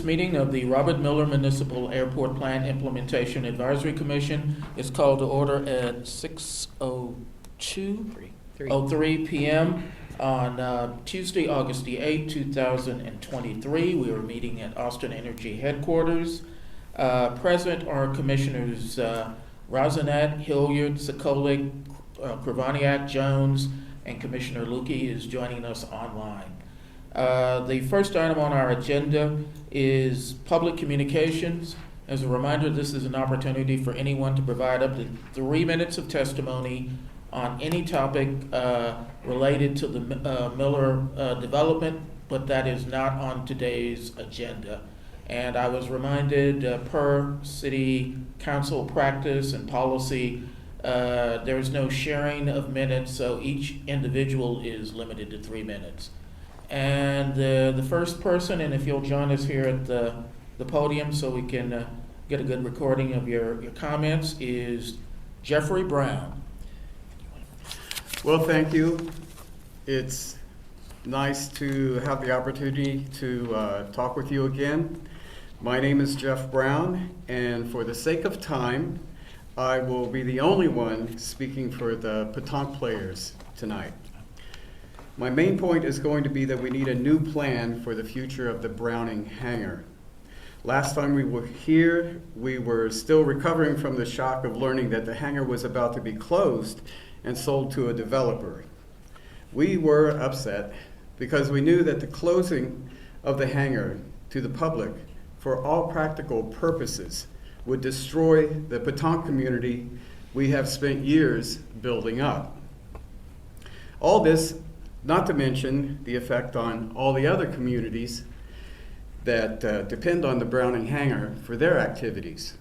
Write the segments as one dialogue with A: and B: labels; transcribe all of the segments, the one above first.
A: meeting of the Robert Miller Municipal Airport Plan Implementation Advisory Commission is called to order at 6:03 p.m. on Tuesday, August the 8th, 2023. We are meeting at Austin Energy headquarters. Present are Commissioners Rosinette, Hilliard, Sokolik, Kravaniak, Jones, and Commissioner Lukey is joining us online. The first item on our agenda is public communications. As a reminder, this is an opportunity for anyone to provide up to 3 minutes of testimony on any topic related to the Miller development, but that is not on today's agenda. And I was reminded per city council practice and policy, there is no sharing of minutes, so each individual is limited to 3 minutes. And the first person, and if you'll join us here at the podium so we can get a good recording of your comments, is Jeffrey Brown.
B: Well, thank you. It's nice to have the opportunity to talk with you again. My name is Jeff Brown, and for the sake of time, I will be the only one speaking for the pétanque players tonight. My main point is going to be that we need a new plan for the future of the Browning Hangar. Last time we were here, we were still recovering from the shock of learning that the hangar was about to be closed and sold to a developer. We were upset because we knew that the closing of the hangar to the public for all practical purposes would destroy the pétanque community we have spent years building up. All this, not to mention the effect on all the other communities that depend on the Browning Hangar for their activities.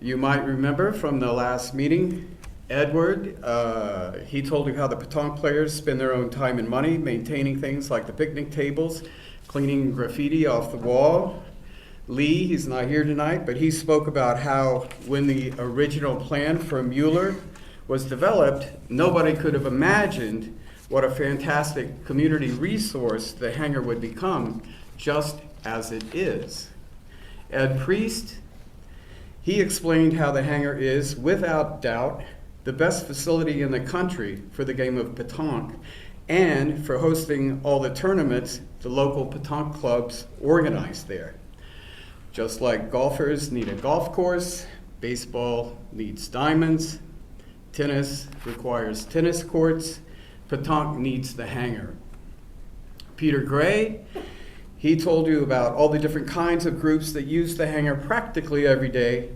B: You might remember from the last meeting, Edward, he told you how the pétanque players spend their own time and money maintaining things like the picnic tables, cleaning graffiti off the wall. Lee, he's not here tonight, but he spoke about how when the original plan for Mueller was developed, nobody could have imagined what a fantastic community resource the hangar would become, just as it is. Ed Priest, he explained how the hangar is, without doubt, the best facility in the country for the game of pétanque and for hosting all the tournaments the local pétanque clubs organize there. Just like golfers need a golf course, baseball needs diamonds, tennis requires tennis courts, pétanque needs the hangar. Peter Gray, he told you about all the different kinds of groups that use the hangar practically every day,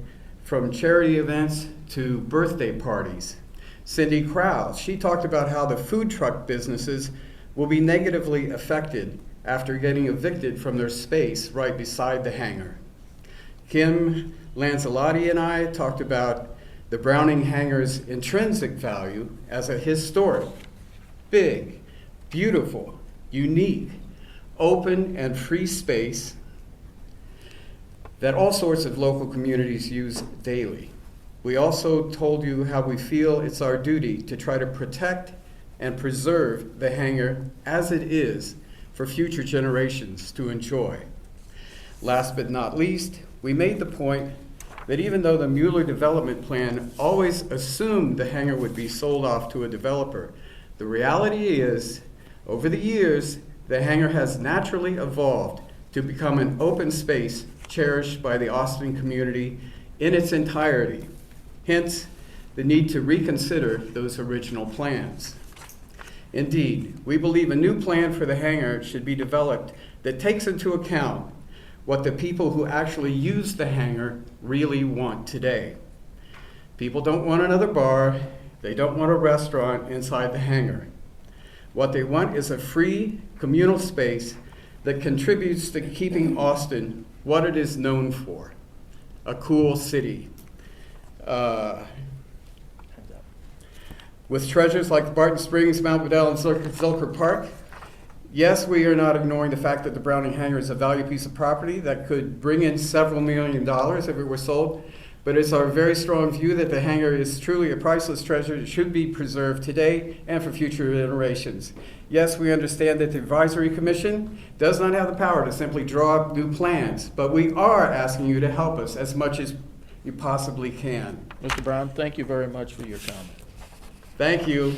B: from charity events to birthday parties. Cindy Krause, she talked about how the food truck businesses will be negatively affected after getting evicted from their space right beside the hangar. Kim Lancelotti and I talked about the Browning Hangar's intrinsic value as a historic, big, beautiful, unique, open and free space that all sorts of local communities use daily. We also told you how we feel it's our duty to try to protect and preserve the hangar as it is for future generations to enjoy. Last but not least, we made the point that even though the Mueller development plan always assumed the hangar would be sold off to a developer, the reality is, over the years, the hangar has naturally evolved to become an open space cherished by the Austin community in its entirety. Hence, the need to reconsider those original plans. Indeed, we believe a new plan for the hangar should be developed that takes into account what the people who actually use the hangar really want today. People don't want another bar, they don't want a restaurant inside the hangar. What they want is a free communal space that contributes to keeping Austin what it is known for, a cool city. With treasures like the Barton Springs, Mount Vidal, and Zilker Park, yes, we are not ignoring the fact that the Browning Hangar is a valued piece of property that could bring in several $1 million if it were sold, But it's our very strong view that the hangar is truly a priceless treasure that should be preserved today and for future generations. Yes, we understand that the Advisory Commission does not have the power to simply draw up new plans, but we are asking you to help us as much as you possibly can.
A: Mr. Brown, thank you very much for your comment.
B: Thank you.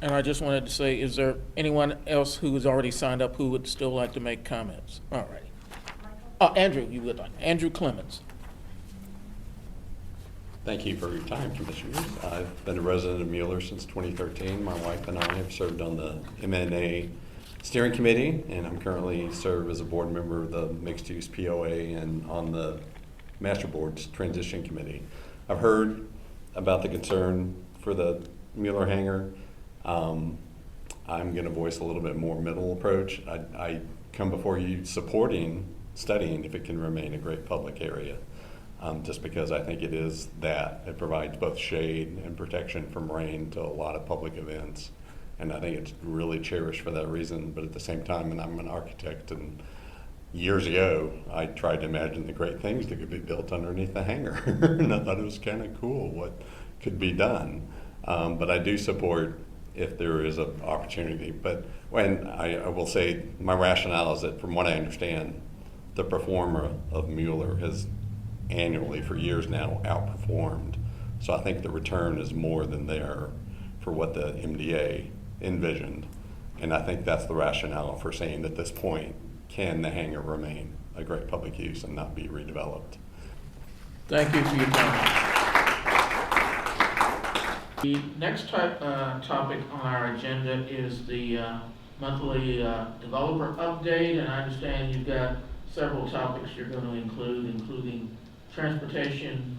A: And I just wanted to say, is there anyone else who has already signed up who would still like to make comments? All right. Andrew, you would like. Andrew Clements.
C: Thank you for your time, Commissioners. I've been a resident of Mueller since 2013. My wife and I have served on the M&A Steering Committee, and I'm currently serve as a board member of the Mixed Use POA and on the Master Board's Transition Committee. I've heard about the concern for the Mueller hangar. I'm going to voice a little bit more middle approach. I come before you studying if it can remain a great public area, just because I think it is that. It provides both shade and protection from rain to a lot of public events, and I think it's really cherished for that reason. But at the same time, and I'm an architect, and years ago, I tried to imagine the great things that could be built underneath the hangar, and I thought it was kind of cool what could be done. But I do support if there is an opportunity. But when I will say my rationale is that from what I understand, the performer of Mueller has annually for years now outperformed. So I think the return is more than there for what the MDA envisioned. And I think that's the rationale for saying at this point, can the hangar remain a great public use and not be redeveloped?
A: Thank you for your comment. The next topic on our agenda is the monthly developer update, and I understand you've got several topics you're going to include, including transportation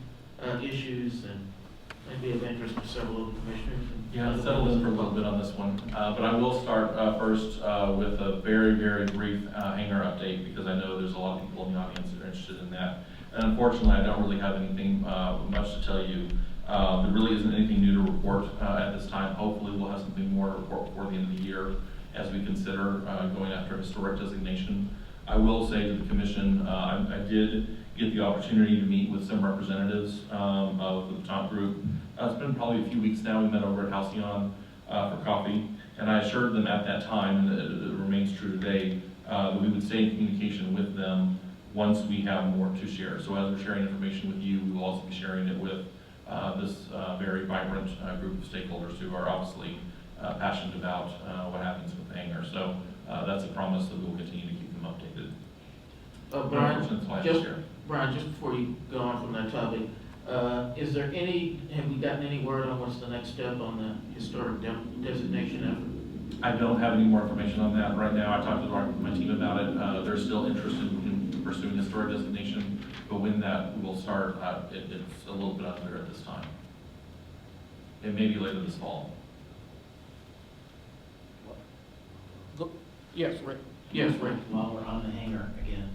A: issues and maybe of interest to several of the commissioners.
D: Yeah, settle in for a little bit on this one, but I will start first with a very, very brief hangar update, because I know there's a lot of people in the audience that are interested in that. And unfortunately, I don't really have anything much to tell you. There really isn't anything new to report at this time. Hopefully we'll have something more to report before the end of the year as we consider going after historic designation. I will say to the commission, I did get the opportunity to meet with some representatives of the top group. It's been probably a few weeks now. We met over at Halcyon for coffee, and I assured them at that time, and it remains true today, that we would stay in communication with them once we have more to share. So as we're sharing information with you, we will also be sharing it with this very vibrant group of stakeholders who are obviously passionate about what happens with the hangar. So that's a promise that we will continue to keep them updated.
A: Brian, just before you go on from that topic, have we gotten any word on what's the next step on the historic designation effort?
D: I don't have any more information on that right now. I talked to my team about it. They're still interested in pursuing historic designation, but when that will start, it's a little bit unclear at this time. It may be later this fall.
A: Yes, Rick. Yes, Rick.
E: While we're on the hangar again,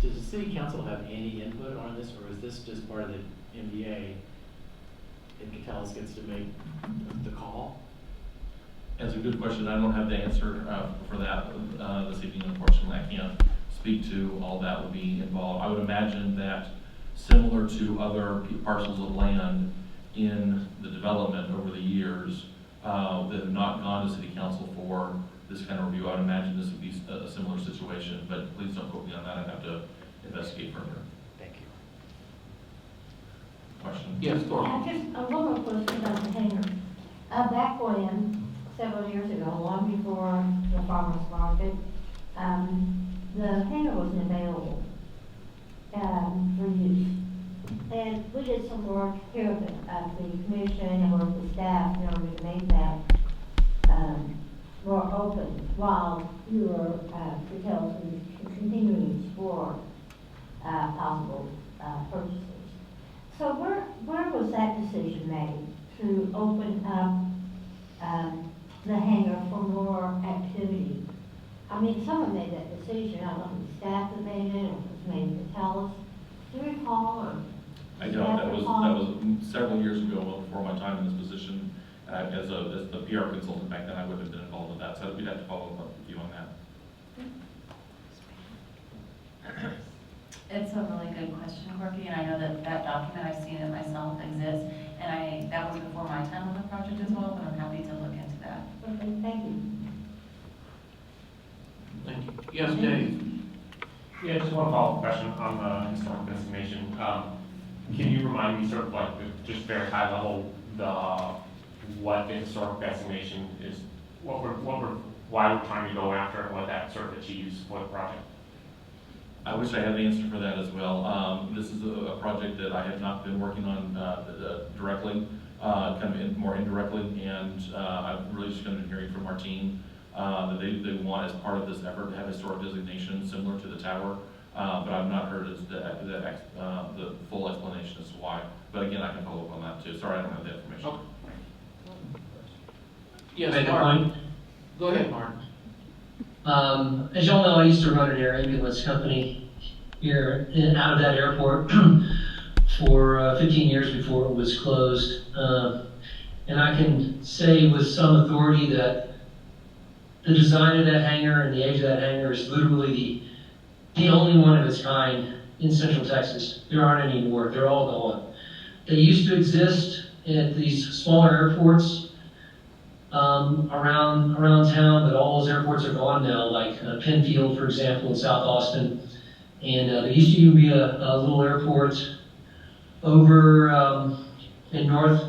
E: does the city council have any input on this, or is this just part of the MDA and Catalyst gets to make the call?
D: That's a good question. I don't have the answer for that this evening. Unfortunately, I can't speak to all that would be involved. I would imagine that similar to other parcels of land in the development over the years that have not gone to city council for this kind of review, I would imagine this would be a similar situation, but please don't quote me on that. I'd have to investigate further.
E: Thank you.
D: Question?
A: Yes, go on.
F: Just one more question about the hangar. Back when, several years ago, long before the farmer's market, the hangar wasn't available for use. And we did some work here at the commission and worked with staff in order to make that more open while you were continuing to explore possible purchases. So where was that decision made to open up the hangar for more activity? I mean, someone made that decision. I don't know if the staff that made it or if it was made to tell us. Do you recall? Or
D: I don't. That was several years ago, well before my time in this position. As the PR consultant back then, I would have been involved with that, so we'd have to follow up with you on that.
G: It's a really good question, Corky, and I know that that document, I've seen it myself, exists, and that was before my time on the project as well, but I'm happy to look into that.
F: Okay, thank you.
A: Thank you. Yes, Dave?
H: Yeah, just one follow-up question on the historic designation. Can you remind me sort of like, just very high level, what the historic designation is, why we're trying to go after it, what that sort of achieves for the project?
D: I wish I had an answer for that as well. This is a project that I have not been working on directly, kind of more indirectly, and I'm really just going to be hearing from our team that they want as part of this effort to have historic designation similar to the tower, but I've not heard the full explanation as to why. But again, I can follow up on that too. Sorry, I don't have the information.
A: Okay. Yes,
I: Make a
A: Martin.
I: point.
A: Go ahead, Martin.
I: As y'all know, I used to run an air ambulance company here out of that airport for 15 years before it was closed. And I can say with some authority that the design of that hangar and the age of that hangar is literally the only one of its kind in Central Texas. There aren't any more. They're all gone. They used to exist at these smaller airports around town, but all those airports are gone now, like Penfield, for example, in South Austin. And there used to even be a little airport over in north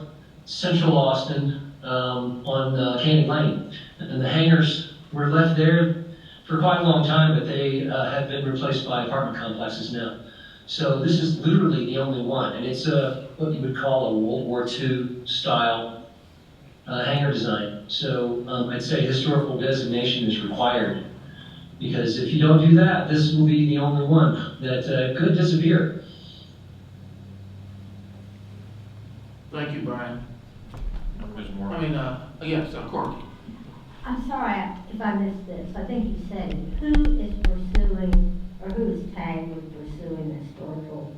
I: central Austin on Candy Lane. And the hangars were left there for quite a long time, but they have been replaced by apartment complexes now. So this is literally the only one, and it's what you would call a World War II style hangar design. So I'd say historical designation is required, because if you don't do that, this will be the only one that could disappear.
A: Thank you, Brian.
D: There's more.
A: I mean, yes, Corky.
F: I'm sorry if I missed this. I think you said it. Who is pursuing, or who is tagged with pursuing the historical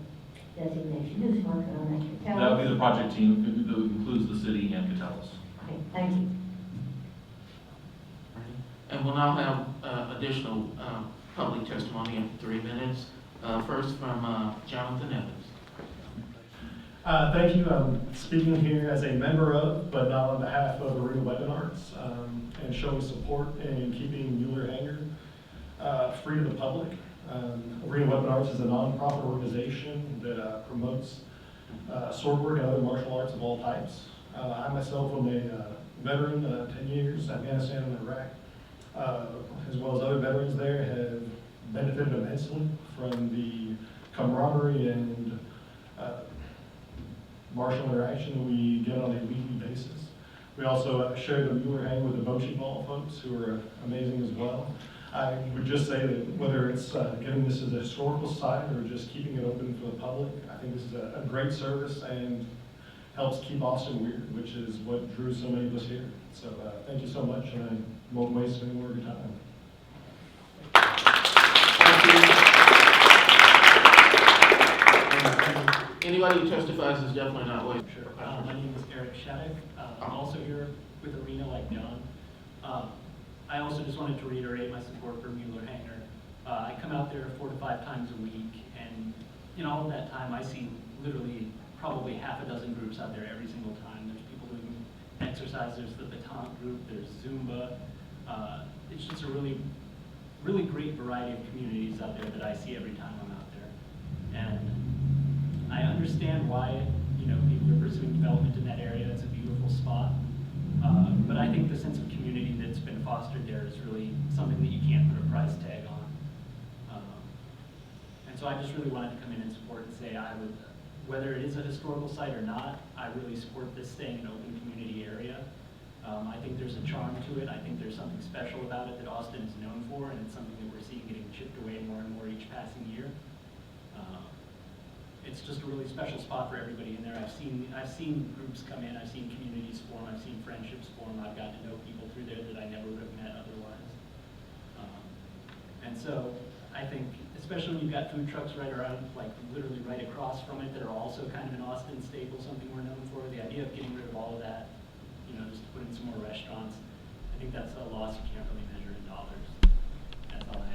F: designation? Who's working on that? Tell
D: That would
F: us.
D: be the project team, who includes the city and Catalyst.
F: Okay, thank you.
A: And we'll now have additional public testimony in 3 minutes. First from Jonathan Evans.
J: Thank you. I'm speaking here as a member of, but not on behalf of Arena Weapon Arts, and showing support in keeping Mueller Hangar free to the public. Arena Weapon Arts is a nonprofit organization that promotes swordwork and other martial arts of all types. I myself am a veteran, 10 years, Afghanistan and Iraq, as well as other veterans there have benefited immensely from the camaraderie and martial interaction that we get on a weekly basis. We also share the Mueller Hangar with the Bocce Ball folks, who are amazing as well. I would just say that whether it's getting this as a historical site or just keeping it open for the public, I think this is a great service and helps keep Austin weird, which is what drew so many of us here. So thank you so much, and I won't waste any more of your time.
A: Anybody who testifies is definitely not waiting.
E: Sure. My name is Eric Shattuck. I'm also here with Arena like John. I also just wanted to reiterate my support for Mueller Hangar. I come out there 4 to 5 times a week, and in all of that time, I see literally probably half a dozen groups out there every single time. There's people doing exercise, there's the baton group, there's Zumba. It's just a really, really great variety of communities out there that I see every time I'm out there. And I understand why, people are pursuing development in that area. It's a beautiful spot. But I think the sense of community that's been fostered there is really something that you can't put a price tag on. And so I just really wanted to come in and support and say I would, whether it is a historical site or not, I really support this staying an open community area. I think there's a charm to it. I think there's something special about it that Austin is known for, and it's something that we're seeing getting chipped away more and more each passing year. It's just a really special spot for everybody in there. I've seen groups come in, I've seen communities form, I've seen friendships form. I've gotten to know people through there that I never would have met otherwise. And so I think, especially when you've got food trucks right around, like literally right across from it, that are also kind of an Austin staple, something we're known for, the idea of getting rid of all of that, just to put in some more restaurants. I think that's a loss you can't really measure in dollars. That's all I